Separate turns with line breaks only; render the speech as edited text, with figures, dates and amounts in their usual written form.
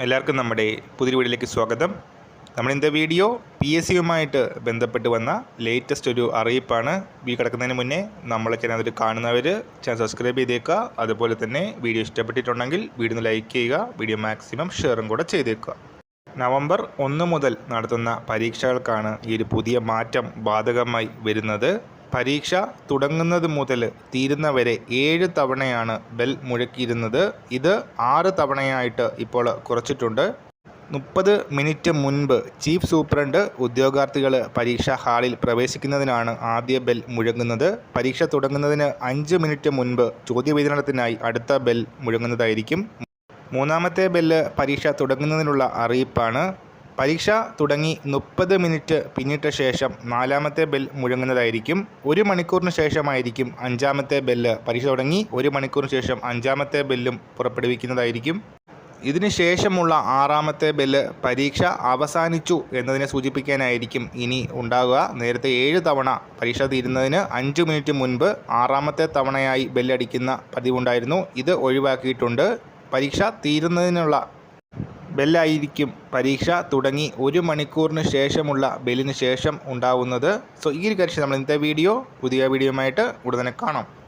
എല്ലാവർക്കും നമ്മുടെ പുതിയ വീഡിയോയിലേക്ക് സ്വാഗതം. നമ്മളിന്നത്തെ വീഡിയോ PSC യുമായിട്ട് ബന്ധപ്പെട്ട് വന്ന ലേറ്റസ്റ്റ് ഒരു അറിയിപ്പാണ്. വീഡിയോ കിടക്കുന്നതിന് മുന്നേ നമ്മളെ ചാനൽ കാണുന്നവർ ചാനൽ സബ്സ്ക്രൈബ് ചെയ്തേക്കുക. അതുപോലെ തന്നെ വീഡിയോ ഇഷ്ടപ്പെട്ടിട്ടുണ്ടെങ്കിൽ വീഡിയോ ഒന്ന് ലൈക്ക് ചെയ്യുക, വീഡിയോ മാക്സിമം ഷെയറും കൂടെ ചെയ്തേക്കുക. നവംബർ 1 മുതൽ നടത്തുന്ന പരീക്ഷകൾക്കാണ് ഈ ഒരു പുതിയ മാറ്റം ബാധകമായി വരുന്നത്. പരീക്ഷ തുടങ്ങുന്നത് മുതൽ തീരുന്നവരെ 7 തവണയാണ് ബെൽ മുഴക്കിയിരുന്നത്. ഇത് 6 തവണയായിട്ട് ഇപ്പോൾ കുറച്ചിട്ടുണ്ട്. 30 മിനിറ്റ് മുൻപ് ചീഫ് സൂപ്രണ്ട് ഉദ്യോഗാർത്ഥികൾ പരീക്ഷാ ഹാളിൽ പ്രവേശിക്കുന്നതിനാണ് ആദ്യ ബെൽ മുഴങ്ങുന്നത്. പരീക്ഷ തുടങ്ങുന്നതിന് 5 മിനിറ്റ് മുൻപ് ചോദ്യവിതരണത്തിനായി അടുത്ത ബെൽ മുഴങ്ങുന്നതായിരിക്കും. മൂന്നാമത്തെ ബെല്ല് പരീക്ഷ തുടങ്ങുന്നതിനുള്ള അറിയിപ്പാണ്. പരീക്ഷ തുടങ്ങി 30 മിനിറ്റ് പിന്നിട്ട ശേഷം 4ാമത്തെ ബെൽ മുഴങ്ങുന്നതായിരിക്കും. 1 മണിക്കൂറിന് ശേഷമായിരിക്കും 5ാമത്തെ ബെല്ല്. പരീക്ഷ തുടങ്ങി 1 മണിക്കൂറിന് ശേഷം 5ാമത്തെ ബെല്ലും പുറപ്പെടുവിക്കുന്നതായിരിക്കും. ഇതിന് ശേഷമുള്ള 6ാമത്തെ ബെല്ല് പരീക്ഷ അവസാനിച്ചു എന്നതിനെ സൂചിപ്പിക്കാനായിരിക്കും ഇനി ഉണ്ടാകുക. നേരത്തെ 7 തവണ പരീക്ഷ തീരുന്നതിന് 5 മിനിറ്റ് മുൻപ് 6ാമത്തെ തവണയായി ബെല്ലടിക്കുന്ന പതിവുണ്ടായിരുന്നു. ഇത് ഒഴിവാക്കിയിട്ടുണ്ട്. പരീക്ഷ തീരുന്നതിനുള്ള ബെല്ലായിരിക്കും പരീക്ഷ തുടങ്ങി 1 മണിക്കൂറിന് ശേഷമുള്ള ബെല്ലിന് ശേഷം ഉണ്ടാവുന്നത്. സോ ഈ ഒരു കാര്യം നമ്മൾ ഇന്നത്തെ പുതിയ വീഡിയോയുമായിട്ട് ഉടനെ കാണാം.